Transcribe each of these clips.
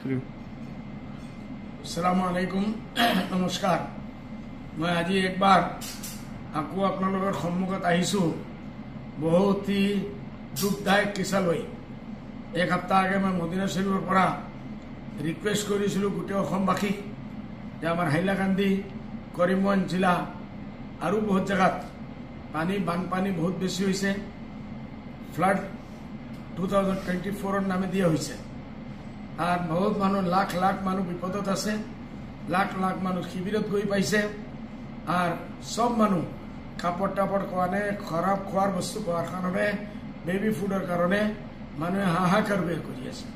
আসসালামুআলাইকুম নমস্কাৰ মই আজি একবাৰ আকৌ আপোনালোকৰ সন্মুখত আহিছো বহুত দুখদায়ক কিছা লৈ এক সপ্তাহ আগে মই মদিনা শৰীফৰ পৰা ৰিকুৱেষ্ট কৰিছিলো গোটেই অসমবাসীক যে আমাৰ হাইলাকান্দি কৰিমগঞ্জ জিলা আৰু বহুত জায়গাত বানপানী বহুত বেছি হৈছে ফ্লাড 2024 নামে দিয়া হৈছে আর বহুত মানুষ লাখ লাখ মানুষ বিপদত আছে লাখ লাখ মানুষ শিবিরত গই পাইছে আর সব মানুষ কাপড় টাপড় কারণে খারাপ খাওয়ার বস্তু খাওয়ার কারণে বেবি ফুডের কারণে মানুষে হাহাকার বের করে আছে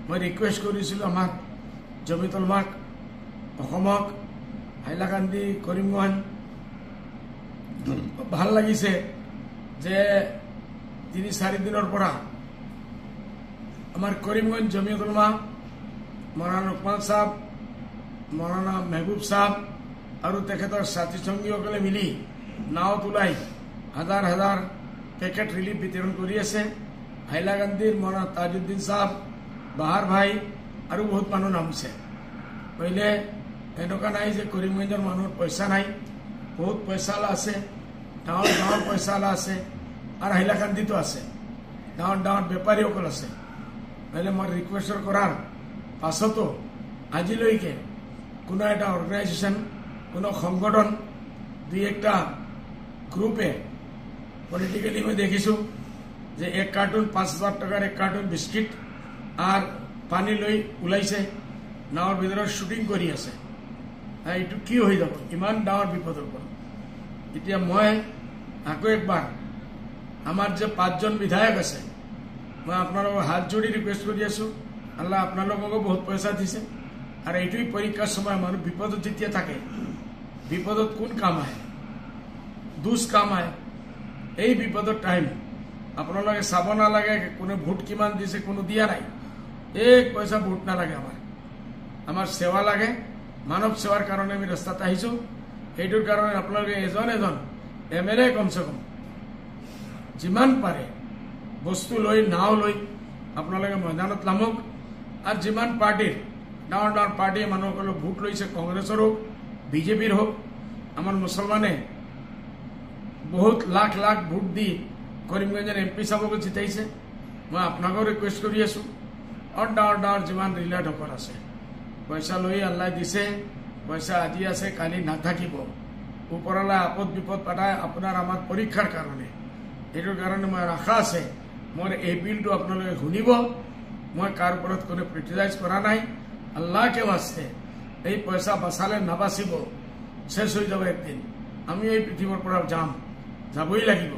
মই রিকুয়েস্ট করেছিল আমার জমিতল মাক হাইলাকান্দি করিমগঞ্জ ভাল লাগিছে যে 3-4 দিনের পরা আমার করিমগঞ্জ জমিয়ত উলামা মৌলানা রহমান সাহেব মৌলানা মেহবুব সাহেব আর তেখেতৰ সাথী সঙ্গীসকলে মিলি নাওত ওলাই হাজাৰ হাজাৰ প্যাকেট ৰিলিফ বিতৰণ কৰি আছে হাইলাকান্দিৰ মৌলানা তাজউদ্দিন সাহেব বাহাৰ ভাই আৰু বহুত মানুহ নামিছে পहिले এনেকুৱা নাই যে কৰিমগঞ্জৰ মানুহৰ পইচা নাই বহুত পইচা আছে ডাঙৰ ডাঙৰ পইচা আছে আৰ হাইলাকান্দিতো আছে ডাঙৰ ডাঙৰ বেপাৰীসকল আছে पहले मैं रिक्वेस्ट करार पासतो आजिलैके कोनो एटा अर्गानाइजेशन कोनो संगठन दुई एकटा ग्रुपे पलिटिकली मैं देखिছো যে एक कार्टून 5000 টাকার एक कार्टून बिस्किट और पानी लई उलाइছে नावर ভিতরে শুটিং কৰি আছে এইটো কি হৈ যাব ইমান ডাঙৰ বিপদৰ পৰা এতিয়া মই আকৌ একবাৰ আমার যে 5 জন বিধায়ক আছে मैं अपना हाथ जोड़ी रिक्वेस्ट कर आल्लाह अपना बहुत पैसा दिसे और ये परीक्षा समय मानु विपद जितिया थाके विपद कौन काम आए दुष काम आए এই विपद टाइम अपना चाब नालागे कोने भोट किमान दिसे कोनो दिया नाई एक पैसा भोट ना लगे आमार सेवा लगे मानव सेवार कारण आमी रास्तात आहिছো এইটোৰ কাৰণে আপোনালোকে এজন এজন এমএলএ কমসে কম जिमान पारे बस्तु लई नाव लई अपने मैदानत नामक और जिमान पार्टी डाँर डाँर पार्टी मानुসকলে भोट लैसे कांग्रेसर होक बीजेपीर होक आमार मुसलमाने बहुत लाख लाख भोट दी करीमगंजर एमपी साहबक जिताइছে मैं आपनाको रिक्वेस्ट करि आছো और डाँर डाँर जिमान रिलेटসকল আছে पैसा लई आल्लाह दिसे पैसा আজি আছে काली नाथाकिब उपरला आपद विपद पाठाय आपनार आमार परीक्षार कारणे एटोर कारणे मैं आशा আছে मोर ए बिल तो अपने शुनिब मैं कार ऊपर कोनो क्रिटिसाइज करा नाई अल्लाह के वास्ते ये पैसा बचाले नाबाचिब शेष हो जाब एक दिन आमी এই পৃথিৱীৰ পৰা যাম যাবই লাগিব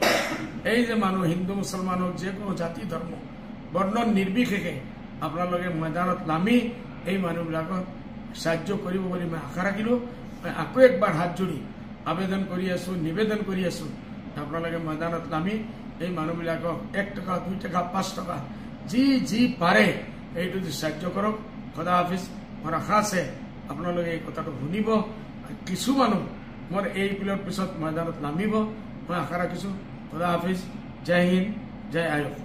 এই যে মানুহ হিন্দু মুছলমান হোক যে কোনো জাতি ধৰ্ম বৰ্ণ নিৰ্বিশেষে আপোনালোকে ময়দানত নামি এই মানুহবিলাকক সাহায্য কৰিব বুলি মই আশা ৰাখিলো মই আকৌ একবাৰ হাত জোৰি আবেদন কৰি আছো নিবেদন কৰি আছো আপোনালোকে ময়দানত নামি এই মানুহবিলাকক 1 টাকা 2 টাকা 5 টাকা जी जी पारे এইটো সাহায্য কৰক খোদা হাফিজ মোৰ আশা আছে আপোনালোকে এই কথাটো শুনিব কিছু মানুহ মোৰ এই পিলৰ পিছত ময়দানত নামিব মই আশা ৰাখিছো খোদা হাফিজ জয় হিন্দ জয় আয়ুষ।